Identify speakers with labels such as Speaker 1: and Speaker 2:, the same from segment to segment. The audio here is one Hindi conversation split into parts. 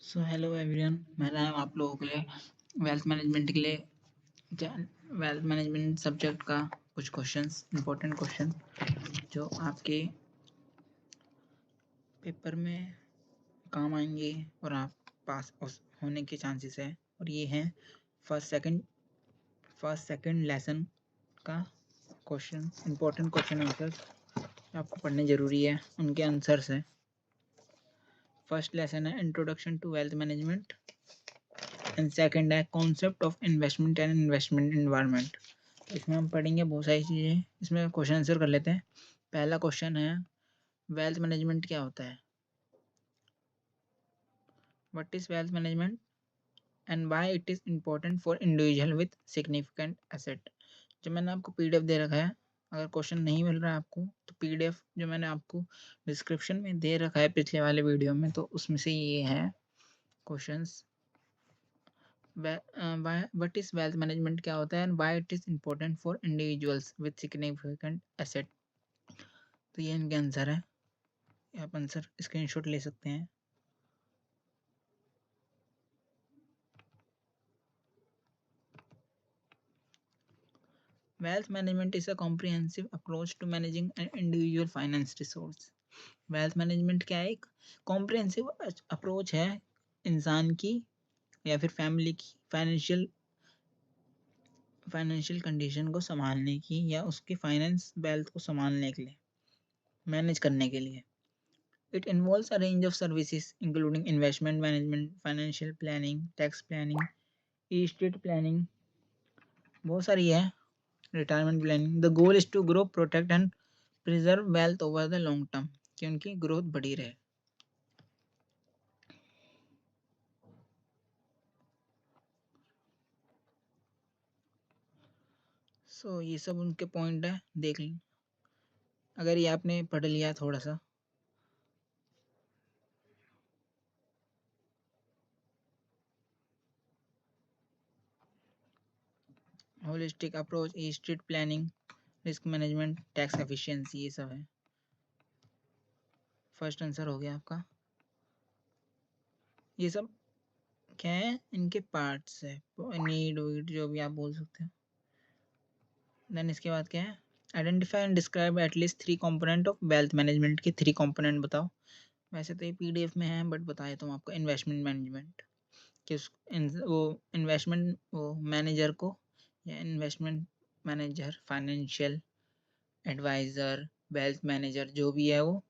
Speaker 1: सो हेलो एवरीवन, मैं लाया हूँ आप लोगों के लिए वेल्थ मैनेजमेंट के लिए वेल्थ मैनेजमेंट सब्जेक्ट का कुछ क्वेश्चंस, इंपॉर्टेंट क्वेश्चन जो आपके पेपर में काम आएंगे और आप पास होने के चांसेस है। और ये हैं फर्स्ट सेकंड लेसन का क्वेश्चन, इंपॉर्टेंट क्वेश्चन आंसर्स आपको पढ़ने ज़रूरी है, उनके आंसर्स हैं। फर्स्ट लेसन है introduction to wealth management and second है concept of investment and investment environment. इसमें हम पढ़ेंगे बहुत सारी चीज़ें, इसमें क्वेश्चन आंसर कर लेते हैं। पहला क्वेश्चन है वेल्थ मैनेजमेंट क्या होता है, what is wealth management and why it is important for individual with significant asset. जो मैंने आपको पीडीएफ दे रखा है, अगर क्वेश्चन नहीं मिल रहा है आपको तो पीडीएफ जो मैंने आपको डिस्क्रिप्शन में दे रखा है पिछले वाले वीडियो में, तो उसमें से ये है questions. What is wealth management क्या होता है and why it is important for individuals with significant asset. तो ये इनके आंसर है, आप आंसर स्क्रीनशॉट ले सकते हैं। Wealth management is a comprehensive approach to managing an individual finance resource. Wealth management क्या है, एक कॉम्प्रिहेंसिव अप्रोच है इंसान की या फिर फैमिली की फाइनेंशियल कंडीशन को संभालने की, या उसके फाइनेंस वेल्थ को संभालने के लिए, मैनेज करने के लिए। It involves a range of services including investment management, financial planning, tax planning, estate planning, बहुत सारी है, retirement planning. The goal is to grow, protect and preserve wealth over the long term, कि उनकी ग्रोथ बढ़ी रहे। सो ये सब उनके पॉइंट है, देख लें अगर ये आपने पढ़ लिया थोड़ा सा। Holistic approach, estate planning, risk management, tax efficiency, ये सब है। फर्स्ट आंसर हो गया आपका। ये सब क्या है, इनके पार्ट्स है, नीड वीड जो भी आप बोल सकते हैं। देन इसके बाद क्या है, identify and describe at least 3 component of wealth management के 3 कंपोनेंट बताओ। वैसे तो ये पीडीएफ में है बट बता देता हूँ आपको। इन्वेस्टमेंट मैनेजमेंट, कि वो इन्वेस्टमेंट वो मैनेजर को, या investment manager, financial adviser, wealth manager जो भी है, वो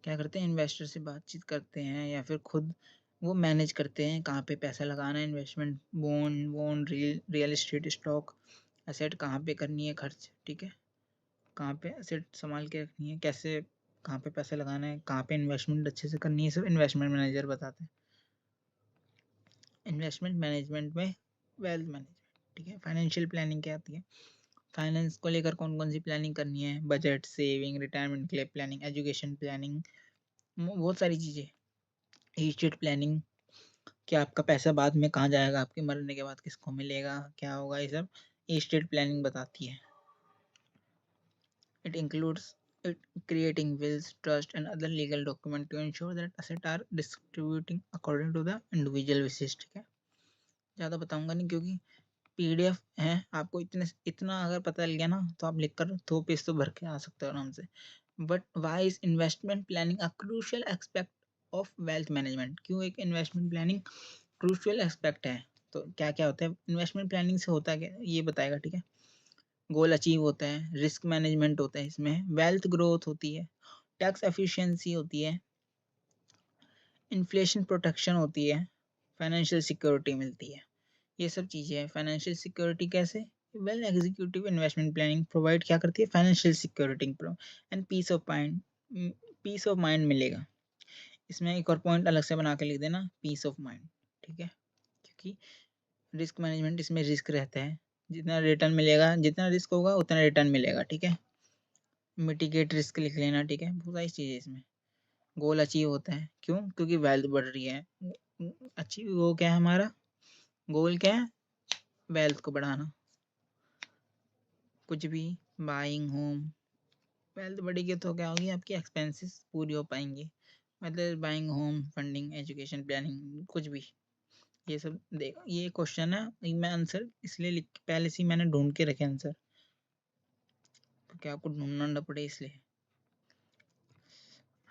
Speaker 1: क्या करते हैं, इन्वेस्टर से बातचीत करते हैं या फिर खुद वो मैनेज करते हैं कहाँ पे पैसा लगाना है, investment, bond, real estate, stock, asset कहाँ पे करनी है खर्च, ठीक है, कहाँ पे एसेट संभाल के रखनी है, कैसे कहाँ पे पैसा लगाना है, कहाँ पे इन्वेस्टमेंट अच्छे से करनी है, सब इन्वेस्टमेंट मैनेजर बताते हैं। इन्वेस्टमेंट मैनेजमेंट में वेल्थ मैनेजमेंट, ठीक है। फाइनेंशियल प्लानिंग क्या आती है, फाइनेंस को लेकर कौन कौन सी प्लानिंग करनी है, बजट, सेविंग, रिटायरमेंट के लिए प्लानिंग, एजुकेशन प्लानिंग, बहुत सारी चीज़ें। एस्टेट प्लानिंग, कि आपका पैसा बाद में कहाँ जाएगा, आपके मरने के बाद किसको मिलेगा, क्या होगा, ये सब एस्टेट प्लानिंग बताती है। It includes it creating wills, trust and other legal document to ensure that assets are distributing according to the individual wishes, ठीक है। ज़्यादा बताऊंगा नहीं क्योंकि पीडीएफ है, आपको इतना अगर पता लग गया ना तो आप लिख कर 2 पेज तो भर के आ सकते हो आराम से। But why is investment planning a crucial aspect of wealth management, क्यों एक इन्वेस्टमेंट प्लानिंग क्रूशियल एस्पेक्ट है। तो क्या क्या होता है इन्वेस्टमेंट प्लानिंग से, होता क्या ये बताएगा, ठीक है। गोल अचीव होता है, रिस्क मैनेजमेंट होता है इसमें, वेल्थ ग्रोथ होती है, टैक्स एफिशिएंसी होती है, इन्फ्लेशन प्रोटेक्शन होती है, फाइनेंशियल सिक्योरिटी मिलती है। ये सब चीज़ें हैं। फाइनेंशियल सिक्योरिटी कैसे, well executive investment planning provide क्या करती है, financial security and peace of mind मिलेगा। इसमें एक और पॉइंट अलग से बना के लिख देना, पीस ऑफ माइंड, ठीक है। क्योंकि रिस्क मैनेजमेंट, इसमें रिस्क रहता है, जितना रिटर्न मिलेगा, जितना रिस्क होगा उतना रिटर्न मिलेगा, ठीक है। मिटिगेट रिस्क लिख लेना, ठीक है। बहुत सारी चीज़ें इसमें। गोल अचीव होता है, क्यों, क्योंकि वेल्थ बढ़ रही है। अचीव वो क्या है, हमारा गोल क्या है, वेल्थ को बढ़ाना। कुछ भी, बाइंग होम, वेल्थ बढ़ेगी तो क्या होगी, आपकी एक्सपेंसेस पूरी हो पाएंगी, मतलब buying home, funding, education planning, कुछ भी, ये सब देखो। ये क्वेश्चन है, मैं आंसर इसलिए लिख पहले से मैंने ढूंढ के रखे आंसर, क्योंकि आपको ढूंढना ना पड़े इसलिए।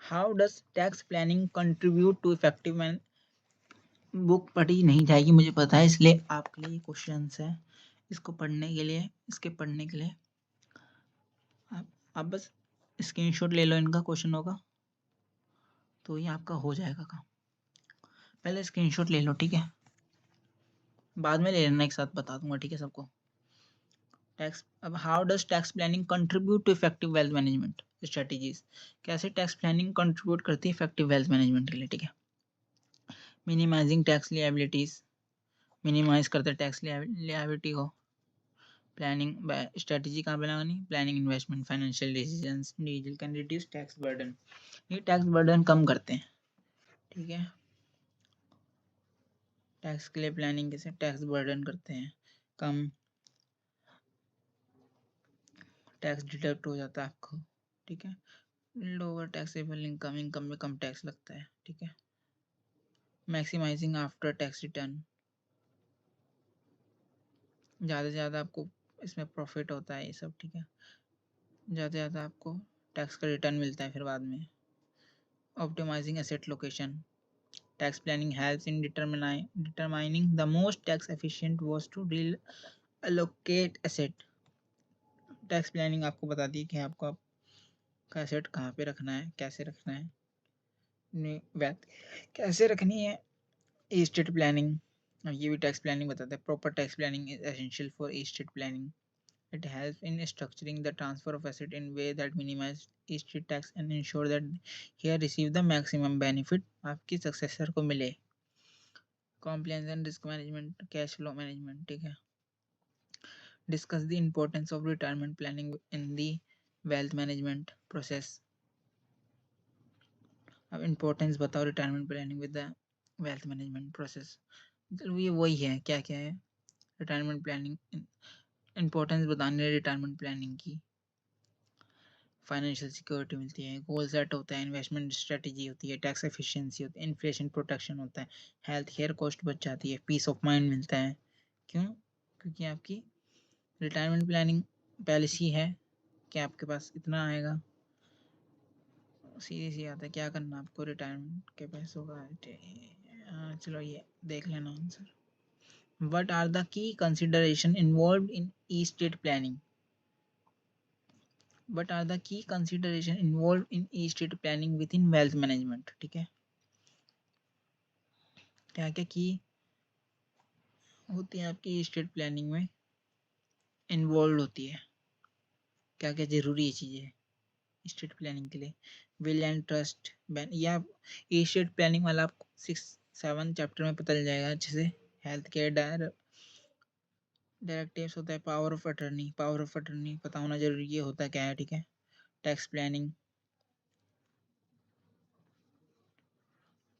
Speaker 1: How does tax planning contribute to effective man, book पढ़ी नहीं जाएगी मुझे पता है, इसलिए आपके लिए क्वेश्चन है। इसको पढ़ने के लिए, इसके पढ़ने के लिए आप बस स्क्रीनशॉट ले लो, इनका क्वेश्चन होगा तो ये आपका हो जाएगा काम। पहले स्क्रीनशॉट ले लो, ठीक है, बाद में ले लेना, एक साथ बता दूंगा, ठीक है सबको। टैक्स, अब how does tax planning contribute to effective wealth management strategies, कैसे टैक्स प्लानिंग कंट्रीब्यूट करती है इफेक्टिव वेल्थ मैनेजमेंट के लिए, ठीक है। मिनिमाइजिंग टैक्स लिएबिलिटीज, मिनिमाइज करते टैक्स लिएबिलिटी को। प्लानिंग स्ट्रेटजी कहाँ पे लगानी, planning, investment, financial decisions, individual can reduce tax burden, ये टैक्स बर्डन कम करते हैं, ठीक है। टैक्स के लिए प्लानिंग कैसे टैक्स बर्डन करते हैं कम, टैक्स डिडक्ट हो जाता है आपको, ठीक है। लोअर टैक्सेबल इनकम, इनकम में कम टैक्स लगता है, ठीक है। मैक्सिमाइजिंग आफ्टर टैक्स रिटर्न, ज़्यादा से ज़्यादा आपको इसमें प्रॉफिट होता है, ये सब, ठीक है। ज़्यादा से ज़्यादा आपको टैक्स का रिटर्न मिलता है फिर बाद में। Optimising asset location, tax planning helps in determining the most tax efficient was to relocate asset. Tax planning आपको बताती है कि आपको का एसेट कहाँ पे रखना है, कैसे रखना है, वैल्थ कैसे रखनी है। एस्टेट प्लानिंग, ये भी टैक्स प्लानिंग बताता है। Proper tax planning is essential for estate planning, it helps in structuring the transfer of asset in way that minimize estate tax and ensure that here receive the maximum benefit आपकी सक्सेसर को मिले। compliance and risk management, cash flow management, ठीक है। discuss the importance of retirement planning in the wealth management process, अब importance बताओ retirement planning with the wealth management process। चलो ये वही है, क्या क्या है रिटायरमेंट प्लानिंग, इंपॉर्टेंस बताने रिटायरमेंट प्लानिंग की। फाइनेंशियल सिक्योरिटी मिलती है, गोल सेट होता है, इन्वेस्टमेंट स्ट्रेटजी होती है, टैक्स एफिशिएंसी होती है, इन्फ्लेशन प्रोटेक्शन होता है, हेल्थ केयर कॉस्ट बच जाती है, पीस ऑफ माइंड मिलता है। क्यों? क्योंकि आपकी रिटायरमेंट प्लानिंग पॉलिसी है कि आपके पास इतना आएगा, सीधी सी आता है क्या करना आपको रिटायरमेंट के पैसों का। चलो ये देख लेना answer. What are the key consideration involved in estate planning? What are the key consideration involved in estate planning within wealth management? ठीक है, क्या क्या की होती है आपकी एस्टेट प्लानिंग में इन्वॉल्व होती है, क्या क्या जरूरी है चीज़ें एस्टेट प्लानिंग के लिए। विल एंड ट्रस्ट, या एस्टेट प्लानिंग वाला आपको 6-7 चैप्टर में पता चल जाएगा अच्छे से। हेल्थ केयर डायरेक्टिव्स होता है, power of attorney, power of attorney पता होना जरूरी, ये होता क्या है, ठीक है। Tax planning,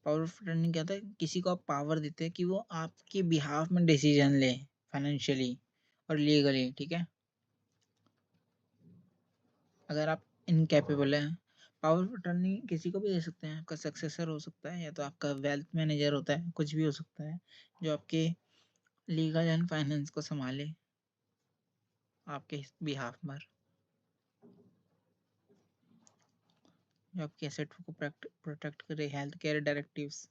Speaker 1: power of attorney क्या होता है, किसी को आप पावर देते हैं कि वो आपके बिहाफ में डिसीजन ले फाइनेंशियली और लीगली, ठीक है। अगर आप इनकैपेबल हैं, पावर ऑफ अटर्नी किसी को भी दे सकते हैं, आपका सक्सेसर हो सकता है या तो आपका वेल्थ मैनेजर होता है, कुछ भी हो सकता है जो आपके लीगल एंड फाइनेंस को संभाले आपके बिहाफ पर, जो आपके एसेट को प्रोटेक्ट करे। Health care directives,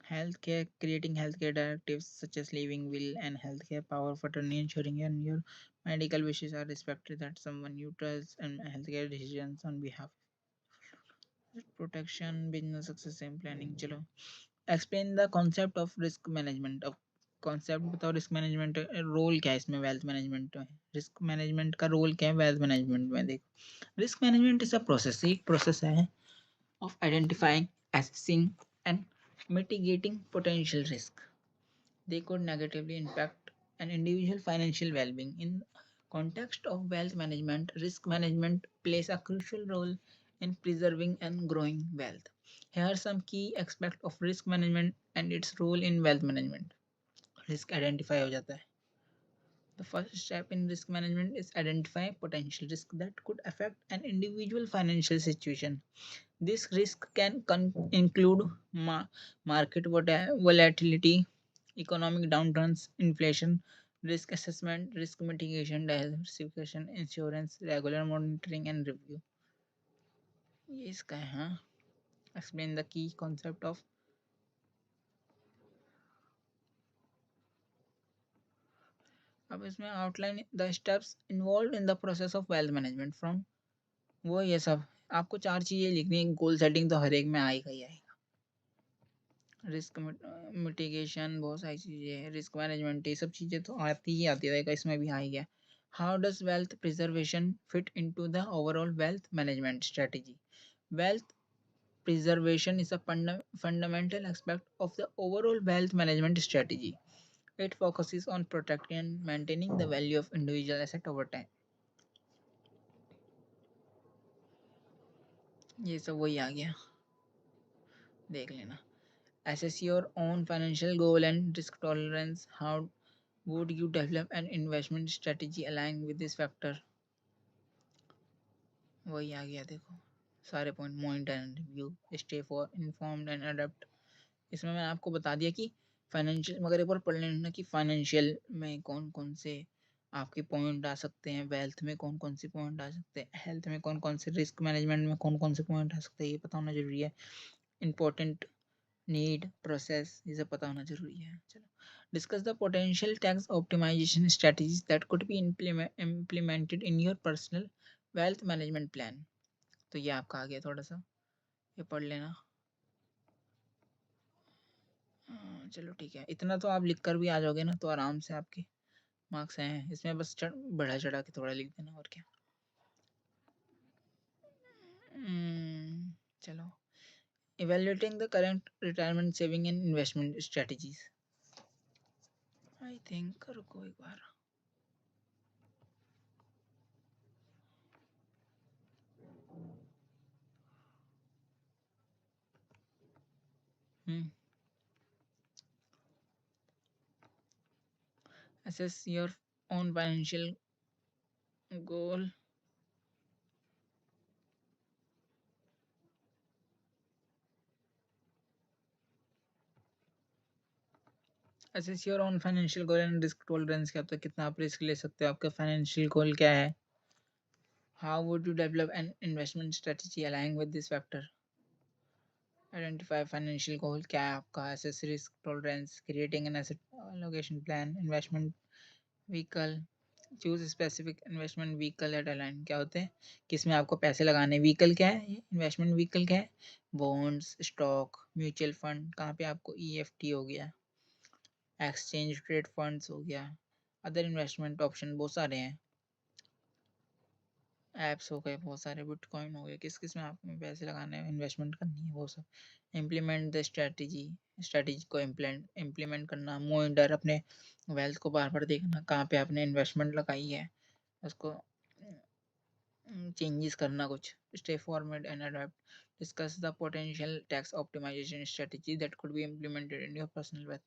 Speaker 1: healthcare creating healthcare directives such as leaving will and healthcare power of attorney ensuring your medical wishes are respected, that someone you trust and healthcare decisions on behalf, protection, business success and planning। चलो explain the concept of risk management, अब कॉन्सेप्ट बताओ रिस्क मैनेजमेंट रोल क्या है इसमें, वेल्थ मैनेजमेंट में रिस्क मैनेजमेंट का रोल क्या है वेल्थ मैनेजमेंट में। देखो risk management is a process, एक प्रोसेस है of identifying, assessing and mitigating potential risk they could negatively impact an individual financial well-being. In context of wealth management, risk management plays a crucial role in preserving and growing wealth. Here are some key aspects of risk management and its role in wealth management. Risk identify हो जाता है, The first step in risk management is identify potential risk that could affect an individual financial situation. This risk can include market volatility, economic downturns, inflation, risk assessment, risk mitigation, diversification, insurance, regular monitoring and review. ये इसका है हाँ. Explain the key concept of. अब इसमें outline the steps involved in the process of wealth management from. वो ये सब आपको 4 चीजें लिखनी है. गोल सेटिंग तो हर एक में आएगा ही आएगा. रिस्क मिटिगेशन बहुत सारी चीजें हैं. रिस्क मैनेजमेंट ये सब चीजें तो आती ही आती रहेगा. इसमें भी आ ही गया. How does wealth preservation fit into the overall wealth management strategy. Wealth preservation is a fundamental aspect of the overall wealth management strategy. It focuses on protecting and maintaining the value of individual asset over time. ये सब वही आ गया, देख लेना. Assess your own financial goal and risk tolerance. How would you develop an investment strategy aligned with this factor? वही आ गया देखो सारे point. Monitor and review, stay for informed and adapt. इसमें मैंने आपको बता दिया कि फाइनेंशियल मगर एक बार पढ़ लेना कि फाइनेंशियल में कौन कौन से आपके पॉइंट आ सकते हैं, वेल्थ में कौन कौन से पॉइंट आ सकते हैं, हेल्थ में कौन कौन से, रिस्क मैनेजमेंट में कौन कौन से पॉइंट आ सकते हैं, ये पता होना जरूरी है. इंपॉर्टेंट नीड प्रोसेस ये सब पता होना जरूरी है. चलो discuss the potential tax optimisation strategies that could be implemented in your personal wealth management plan. तो ये आपका आ गया, थोड़ा सा ये पढ़ लेना. चलो ठीक है, इतना तो आप लिख कर भी आ जाओगे ना तो आराम से आपके मार्क्स हैं. इसमें बस बढ़ा चढ़ा के थोड़ा लिख देना और क्या. चलो evaluating the current retirement saving and investment strategies. I think रुको एक बार. Assess your own financial goal. Assess your own financial goal and risk tolerance. क्या होता है, कितना आप रिस्क ले सकते हो, आपका फाइनेंशियल गोल क्या है. How would you develop an investment strategy aligning with this factor? Identify financial goal क्या है आपका. Assess risk tolerance. Creating an asset allocation plan. Investment vehicle. Choose specific investment vehicle at align. क्या होते हैं, किसमें आपको पैसे लगाने. व्हीकल क्या है, इन्वेस्टमेंट व्हीकल क्या है, बॉन्ड्स, स्टॉक, म्यूचुअल फंड. कहाँ पे आपको EFT हो गया, एक्सचेंज ट्रेड फंड्स हो गया, अदर इन्वेस्टमेंट ऑप्शन बहुत सारे हैं, ऐप्स हो गए बहुत सारे, बिटकॉइन हो गए. किस किस में आपको पैसे लगाने हैं, इन्वेस्टमेंट करनी है, वो सब. इम्प्लीमेंट द स्ट्रेटजी को इम्प्लीमेंट करना. मॉनिटर अपने वेल्थ को बार बार देखना, कहाँ पे आपने इन्वेस्टमेंट लगाई है, उसको चेंजेस करना कुछ. Stay format and adopt. Discuss the potential tax optimisation strategy that could be implemented in your personal wealth.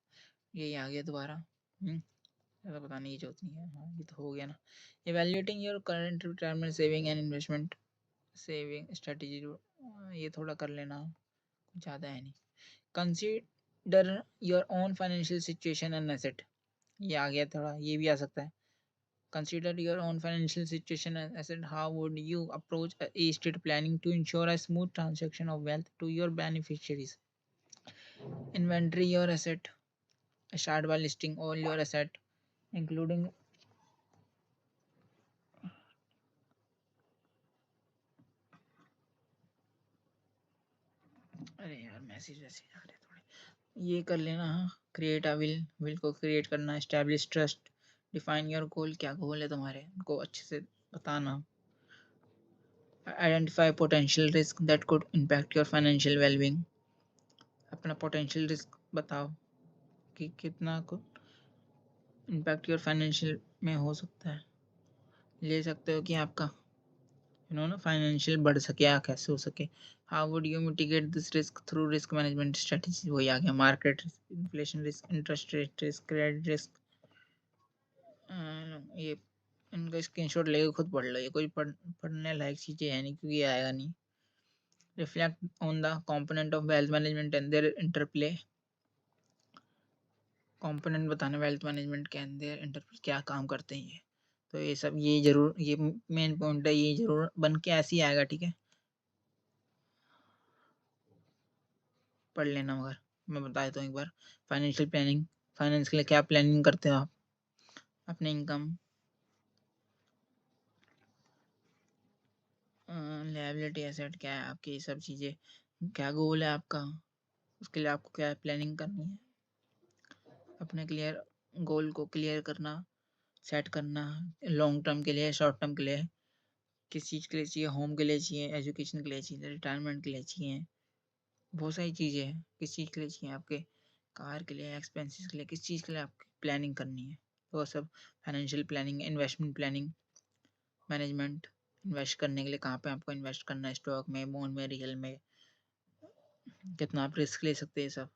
Speaker 1: यही आ गया दोबारा. ज़्यादा पता नहीं, ये जरूरत नहीं है. हाँ ये तो हो गया ना. Evaluating your current retirement saving and investment saving strategy. ये थोड़ा कर लेना, कुछ ज़्यादा है नहीं. Consider your own financial situation and asset. ये आ गया थोड़ा, ये भी आ सकता है. Consider your own financial situation and asset. How would you approach estate planning to ensure a smooth transaction of wealth to your beneficiaries? Inventory your asset. Start by listing all your asset, including. अरे यार मैसेज वैसेज आ रहे थोड़े, ये कर लेना. हाँ क्रिएट अ विल को क्रिएट करना. Establish trust. Define your goal. क्या गोल है तुम्हारे, उनको अच्छे से बताना. Identify potential risk that could impact your financial wellbeing. अपना पोटेंशियल रिस्क बताओ कि कितना को इम्पैक्ट योर फाइनेंशियल में हो सकता है, ले सकते हो कि आपका ना फाइनेंशियल बढ़ सके या कैसे हो सके. How would you mitigate this risk through risk management strategy. वही आ गया. Market risk, inflation risk, interest rate risk, credit risk. ये इनका स्क्रीनशॉट लेके खुद पढ़ लो, ये कोई पढ़ने लायक चीज़ें है नहीं क्योंकि ये आएगा नहीं। Reflect on the component of wealth management and their interplay. Component बताना वेल्थ मैनेजमेंट के अंदर इंटरप्ले क्या काम करते हैं ये, तो ये सब ये जरूर, ये मेन पॉइंट है, ये जरूर बन के ऐसे ही आएगा, ठीक है, पढ़ लेना। मगर मैं बता देता हूँ एक बार, फाइनेंशियल प्लानिंग, फाइनेंस के लिए क्या प्लानिंग करते हो आप, अपने इनकम, लायबिलिटी, एसेट क्या है आपकी, ये सब चीज़ें, क्या गोल है आपका, उसके लिए आपको क्या प्लानिंग करनी है, अपने क्लियर गोल को क्लियर करना, सेट करना, लॉन्ग टर्म के लिए, शॉर्ट टर्म के लिए, किस चीज़ के लिए चाहिए, होम के लिए चाहिए, एजुकेशन के लिए चाहिए, रिटायरमेंट के लिए चाहिए, बहुत सारी चीज़ें हैं, किस चीज़ के लिए चाहिए आपके, कार के लिए, एक्सपेंसेस के लिए, किस चीज़ के लिए आपकी प्लानिंग करनी है, वो सब financial planning, investment planning, management, invest करने के लिए कहाँ पे आपको इन्वेस्ट करना है, स्टॉक में, बॉन्ड में, रियल में, कितना आप रिस्क ले सकते हैं, सब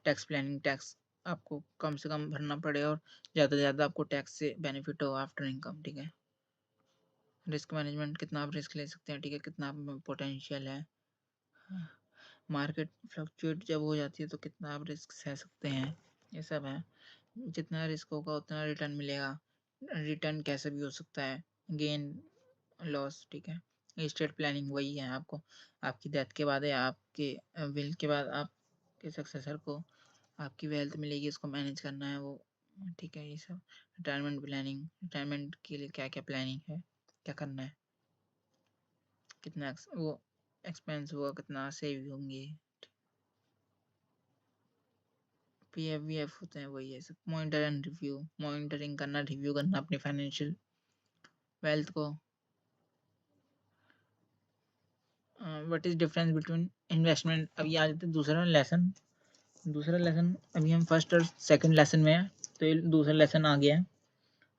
Speaker 1: टैक्स प्लानिंग, टैक्स आपको कम से कम भरना पड़े और ज़्यादा से ज़्यादा आपको टैक्स से बेनिफिट हो आफ्टर इनकम, ठीक है। रिस्क मैनेजमेंट, कितना आप रिस्क ले सकते हैं, ठीक है, कितना आप में पोटेंशियल है, मार्केट फ्लक्चुएट जब हो जाती है तो कितना आप रिस्क सह सकते हैं, ये सब है। जितना रिस्क होगा उतना रिटर्न मिलेगा, रिटर्न कैसे भी हो सकता है, गेन लॉस, ठीक है। एस्टेट प्लानिंग वही है, आपको आपकी डेथ के बाद या आपके विल के बाद आपके सक्सेसर को आपकी वेल्थ मिलेगी, उसको मैनेज करना है वो, ठीक है, ये सब। रिटायरमेंट प्लानिंग, रिटायरमेंट के लिए क्या क्या प्लानिंग है, क्या करना है, कितना वो एक्सपेंस हुआ, कितना सेव होंगे, पीएफ वीएफ होते हैं, वही है सब। मॉनिटर एंड रिव्यू, मॉनिटरिंग करना, रिव्यू करना अपनी फाइनेंशियल वेल्थ को। What is difference between investment, अभी आ जाते हैं दूसरा लेसन। दूसरा लेसन, अभी हम फर्स्ट और सेकंड लेसन में है, तो ये दूसरा लेसन आ गया है।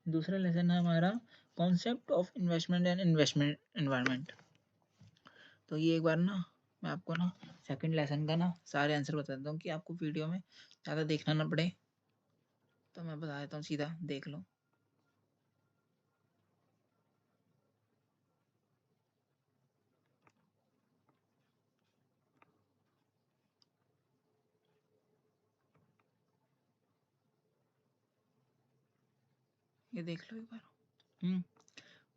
Speaker 1: दूसरा लेसन है हमारा concept of investment and investment environment. तो ये एक बार ना मैं आपको ना सेकंड लेसन का ना सारे आंसर बता देता हूँ कि आपको वीडियो में ज़्यादा देखना ना पड़े, तो मैं बता देता हूँ, सीधा देख लो। ये देख लो एक बार।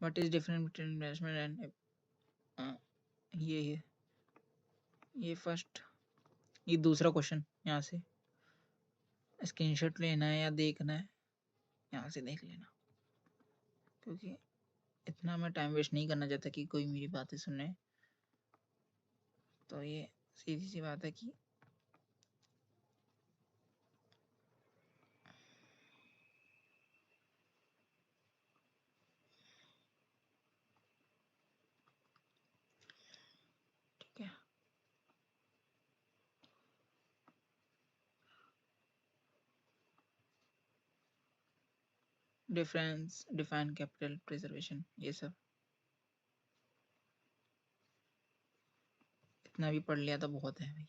Speaker 1: What is difference between investment and, ये फर्स्ट, ये दूसरा क्वेश्चन यहाँ से स्क्रीनशॉट लेना है या देखना है, यहाँ से देख लेना, क्योंकि इतना मैं टाइम वेस्ट नहीं करना चाहता कि कोई मेरी बातें सुने। तो ये सीधी सी बात है कि ठीक है, डिफरेंस, डिफाइन कैपिटल प्रिजर्वेशन, ये सब इतना भी पढ़ लिया तो बहुत है भाई।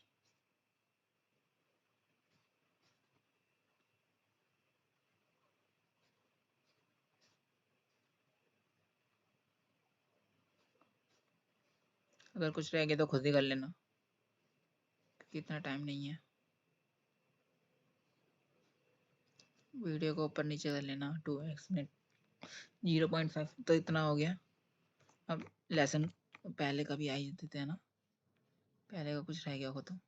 Speaker 1: अगर कुछ रह गया तो खुद ही कर लेना, क्योंकि इतना टाइम नहीं है। वीडियो को ऊपर नीचे कर लेना, 2x मिनट, 0.5 तो इतना हो गया। अब लेसन पहले का भी आ ही देते हैं ना, पहले का कुछ रह गया हो तो।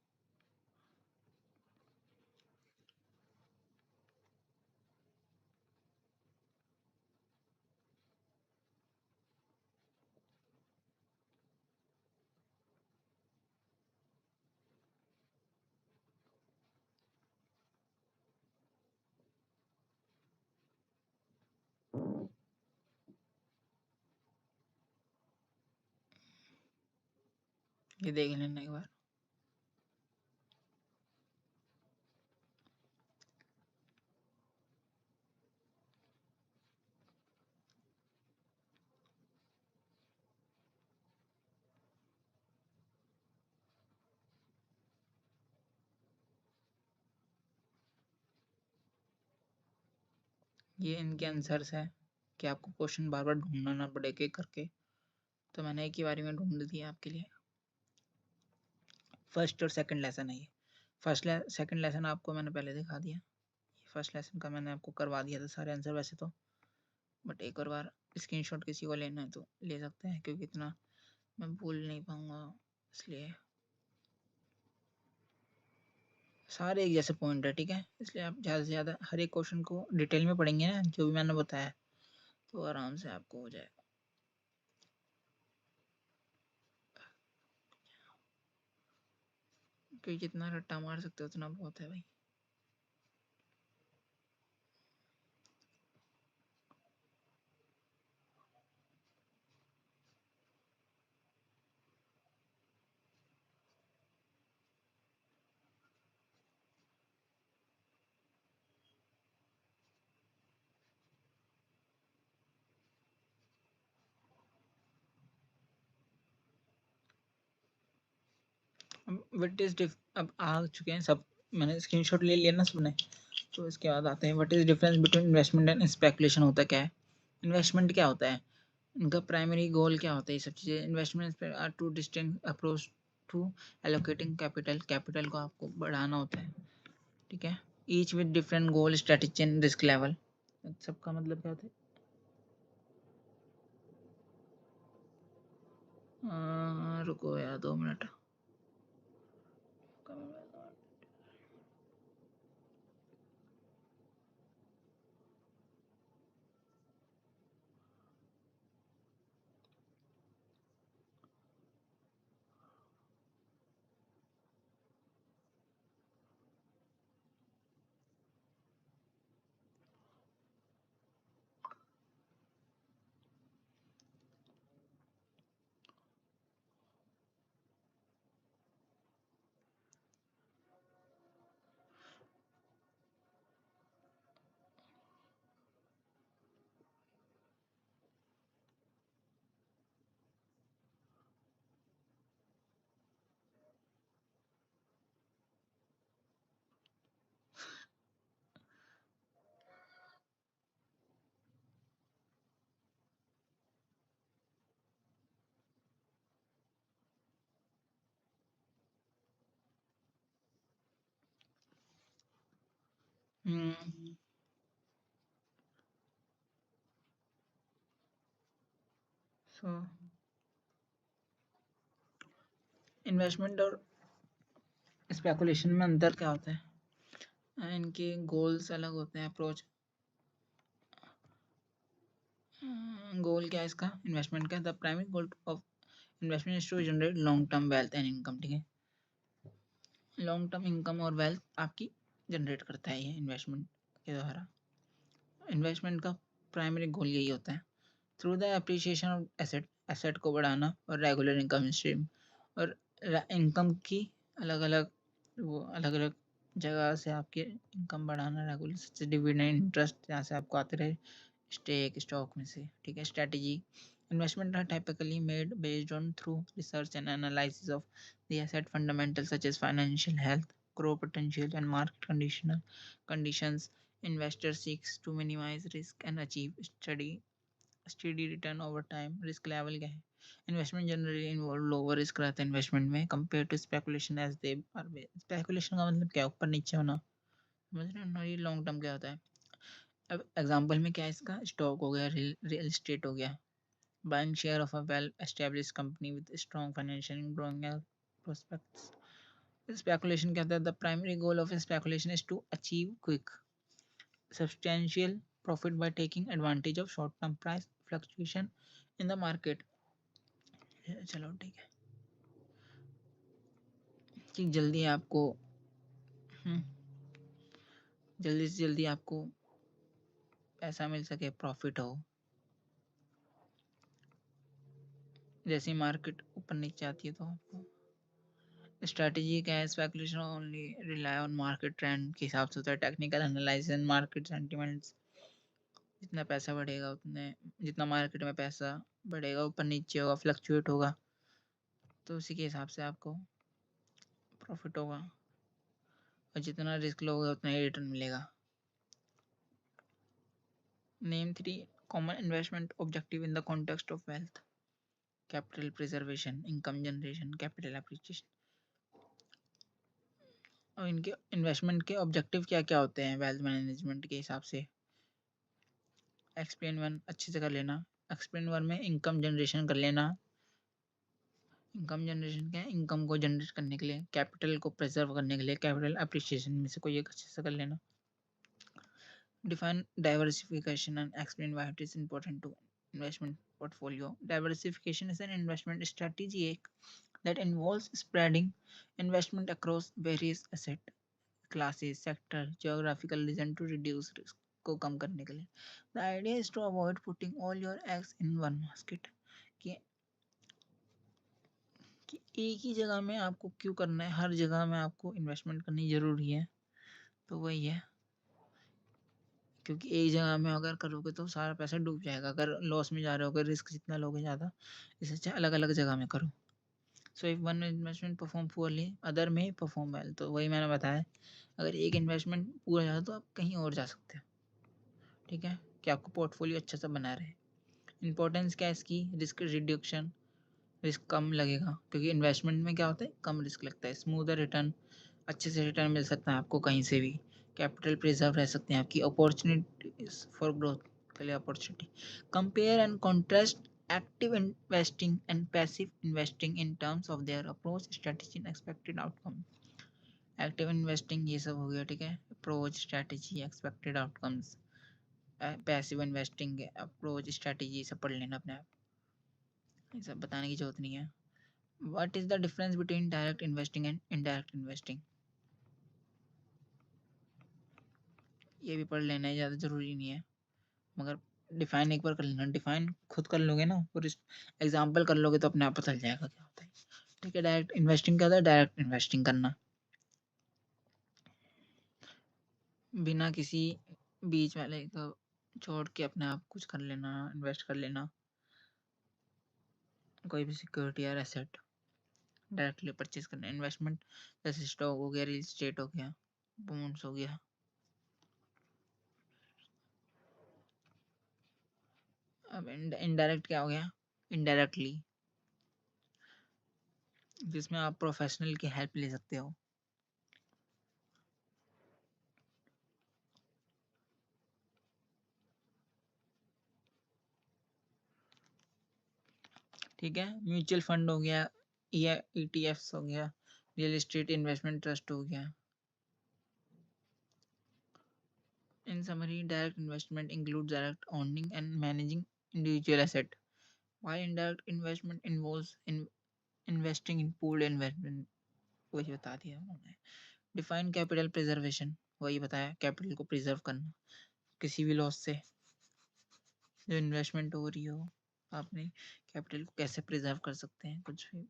Speaker 1: ये देख लेना एक बार। ये इनके आंसर्स है कि आपको क्वेश्चन बार बार ढूंढना ना पड़े एक करके, तो मैंने एक ही बारी में ढूंढ दिया आपके लिए। फर्स्ट और सेकंड लेसन है ये। सेकंड लेसन आपको मैंने पहले दिखा दिया, फर्स्ट लेसन का मैंने आपको करवा दिया था सारे आंसर वैसे तो, बट एक और बार स्क्रीनशॉट किसी को लेना है तो ले सकते हैं, क्योंकि इतना मैं भूल नहीं पाऊंगा, इसलिए सारे एक जैसे पॉइंट है, ठीक है, इसलिए आप ज़्यादा से ज़्यादा हर एक क्वेश्चन को डिटेल में पढ़ेंगे ना जो भी मैंने बताया, तो आराम से आपको हो जाएगा। क्योंकि जितना रट्टा मार सकते हो उतना बहुत है भाई। व्हाट इज अब आ चुके हैं सब, मैंने स्क्रीनशॉट ले लिया ना सबने, तो इसके बाद आते हैं what is difference between investment and speculation. होता क्या है इन्वेस्टमेंट, क्या होता है, इनका प्राइमरी गोल क्या होता है, ये सब चीज़ें। Investment are two distinct approach to allocating capital, capital को आपको बढ़ाना होता है, ठीक है, each with different goal strategy and risk level. सबका मतलब क्या होता है, रुको यार 2 मिनट। सो इन्वेस्टमेंट और स्पेकुलेशन में अंतर क्या होता है, इनके गोल्स अलग होते हैं, अप्रोच। गोल क्या है इसका इन्वेस्टमेंट का, the primary goal of investment is to generate long term wealth and income, ठीक है, लॉन्ग टर्म इनकम और वेल्थ आपकी जनरेट करता है ये इन्वेस्टमेंट के द्वारा। इन्वेस्टमेंट का प्राइमरी गोल यही होता है, through the appreciation of asset, asset को बढ़ाना और रेगुलर इनकम स्ट्रीम, और इनकम की अलग अलग, वो अलग अलग जगह से आपकी इनकम बढ़ाना, रेगुलर डिविडेंड इंटरेस्ट जहाँ से आपको आते रहे, स्टेक स्टॉक में से, ठीक है। Strategy, investment are typically made based on through research and analysis of the asset fundamentals such as financial health, growth potential and market conditions. Investor seeks to minimize risk and achieve steady return over time. Risk level क्या है, investment generally involve lower risk रहता है इन्वेस्टमेंट में compare to speculation, as they are speculation का मतलब क्या, ऊपर नीचे होना, समझ रहे हो, ये लॉन्ग टर्म क्या होता है। अब एग्जांपल में क्या है इसका, स्टॉक हो गया, रियल एस्टेट हो गया, buying share of a well-established company with strong financial and growing prospects. Speculation क्या होता है, the primary goal of speculation is to achieve quick, substantial profit by taking advantage of short-term price fluctuation in the market. चलो ठीक है, कि जल्दी आपको जल्दी से जल्दी आपको पैसा मिल सके, प्रॉफिट हो, जैसे मार्केट ऊपर नीचे आती है तो आपको। स्ट्रेटेजी क्या है, speculation only rely on market trend के हिसाब से होता है, technical analysis and market sentiments, जितना पैसा बढ़ेगा उतने, जितना मार्केट में पैसा बढ़ेगा ऊपर नीचे होगा, फ्लक्चुएट होगा, तो उसी के हिसाब से आपको प्रॉफिट होगा, और जितना रिस्क लोगे उतना ही रिटर्न मिलेगा। Name 3 common investment objective in the context of wealth. Capital preservation, income generation, capital appreciation. और इनके इन्वेस्टमेंट के ऑब्जेक्टिव क्या क्या होते हैं वेल्थ मैनेजमेंट के हिसाब से. एक्सप्लेन वन अच्छे से कर लेना. एक्सप्लेन वन में इनकम जनरेशन कर लेना. इनकम जनरेशन क्या है, इनकम को जनरेट करने के लिए, कैपिटल को प्रिजर्व करने के लिए, कैपिटल एप्रिसिएशन में से कोई एक अच्छे से कर लेना. Define diversification and explain why it is important to investment portfolio. Diversification is an investment strategy that involves spreading investment across various asset classes, sector, geographical region to reduce risk को कम करने के लिए. The idea is to avoid putting all your eggs in one basket. कि एक ही जगह में आपको क्यों करना है, हर जगह में आपको इन्वेस्टमेंट करनी जरूरी है. तो वही है, क्योंकि एक जगह में अगर करोगे तो सारा पैसा डूब जाएगा. अगर लॉस में जा रहे हो, अगर रिस्क जितना लोगे ज़्यादा, इससे अच्छा अलग अलग जगह में करो. So if one investment perform poorly other में परफॉर्म वेल. तो वही मैंने बताया, अगर एक इन्वेस्टमेंट पूरा जाता तो आप कहीं और जा सकते हो. ठीक है, कि आपको पोर्टफोलियो अच्छा सा बना रहे. इंपॉर्टेंस क्या है इसकी, रिस्क रिड्यूक्शन, रिस्क कम लगेगा क्योंकि इन्वेस्टमेंट में क्या होता है, कम रिस्क लगता है. स्मूदर रिटर्न, अच्छे से रिटर्न मिल सकता है आपको कहीं से भी. कैपिटल प्रिजर्व रह सकते हैं आपकी. अपॉर्चुनिटीज फॉर ग्रोथ के लिए opportunity. Compare and contrast active investing and passive investing in terms of their approach, strategy and expected outcome. Active investing ये सब हो गया, ठीक है. Approach, strategy, expected outcomes. Passive investing, approach, strategy, सब पढ़ लेना अपने आप, ये सब बताने की जरूरत नहीं है. What is the difference between direct investing and indirect investing? ये भी पढ़ लेना है, ज़्यादा ज़रूरी नहीं है, मगर डिफाइन एक बार कर लेना. डिफाइन खुद कर लोगे ना और एग्जाम्पल कर लोगे तो अपने आप पता चल जाएगा क्या होता है. ठीक है, डायरेक्ट इन्वेस्टिंग क्या होता है, डायरेक्ट इन्वेस्टिंग करना, बिना किसी बीच वाले को छोड़ के अपने आप कुछ कर लेना, इन्वेस्ट कर लेना, कोई भी सिक्योरिटी या एसेट डायरेक्टली परचेज करना. इन्वेस्टमेंट जैसे स्टॉक हो गया, रियल एस्टेट हो गया, बॉन्ड्स हो गया. अब इनडायरेक्ट क्या हो गया, इनडायरेक्टली, जिसमें आप प्रोफेशनल की हेल्प ले सकते हो. ठीक है, म्यूचुअल फंड हो गया या ईटीएफ्स हो गया, रियल एस्टेट इन्वेस्टमेंट ट्रस्ट हो गया. इन summary, direct investment includes direct owning and managing individual asset, while indirect investment involves investing in pooled investment. वही बता दिया उन्होंने. डिफाइन कैपिटल प्रिजर्वेशन, वही बताया, कैपिटल को प्रिजर्व करना किसी भी लॉस से. जो इन्वेस्टमेंट हो रही हो, आपने कैपिटल को कैसे प्रिजर्व कर सकते हैं. कुछ भी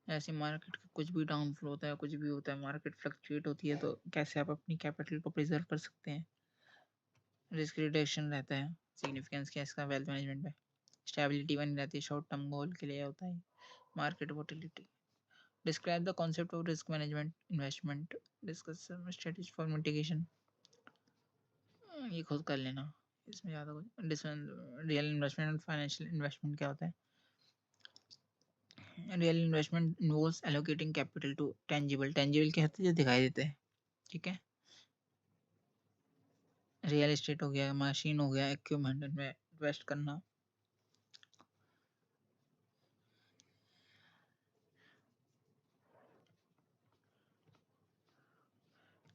Speaker 1: ऐसे मार्केट का कुछ भी डाउनफ्लो होता है, कुछ भी होता है, मार्केट फ्लक्चुएट होती है, तो कैसे आप अपनी कैपिटल को प्रिजर्व कर सकते हैं. रिस्क रिडक्शन रहता है. सिग्निफिकेंस क्या है इसका वेल्थ मैनेजमेंट में, स्टेबिलिटी बनी रहती है, शॉर्ट टर्म गोल के लिए होता है. Market volatility. Describe the concept of risk management investment, discuss strategy for mitigation. ये खुद कर लेना, इसमें ज़्यादा कुछ. रियल इन्वेस्टमेंट और फाइनेंशियल इन्वेस्टमेंट क्या होता है. Real investment involves allocating capital to tangible. Tangible क्या होते हैं, जो दिखाई देते हैं. ठीक है, रियल एस्टेट हो गया, मशीन हो गया, इक्विपमेंट में इन्वेस्ट करना.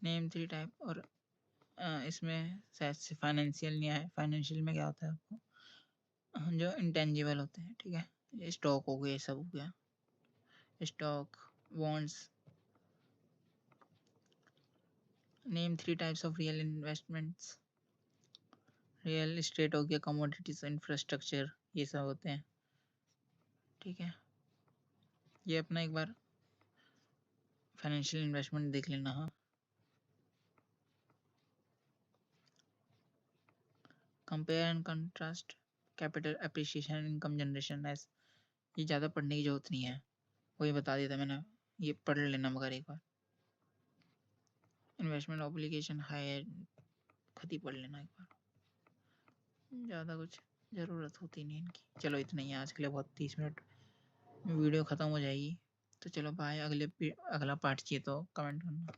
Speaker 1: Name 3 type. और इसमें शायद से फाइनेंशियल नहीं आया. फाइनेंशियल में क्या होता है आपको, जो इंटेंजिबल होते हैं. ठीक है, ये स्टॉक हो गया, ये सब हो गया, stock, bonds. Name 3 types of real investments. Real estate हो गया, कमोडिटीज, इंफ्रास्ट्रक्चर, ये सब होते हैं. ठीक है, ये अपना एक बार फाइनेंशियल इन्वेस्टमेंट देख लेना. हाँ, compare and contrast capital appreciation, income generation. S ये ज़्यादा पढ़ने की जरूरत नहीं है, वही बता दिया था मैंने, ये पढ़ लेना मगर एक बार. इन्वेस्टमेंट ऑब्लिगेशन हायर खुद ही पढ़ लेना एक बार, ज़्यादा कुछ ज़रूरत होती नहीं इनकी। चलो इतना ही है आज के लिए, बहुत 30 मिनट वीडियो ख़त्म हो जाएगी। तो चलो बाय, अगला पार्ट चाहिए तो कमेंट करना।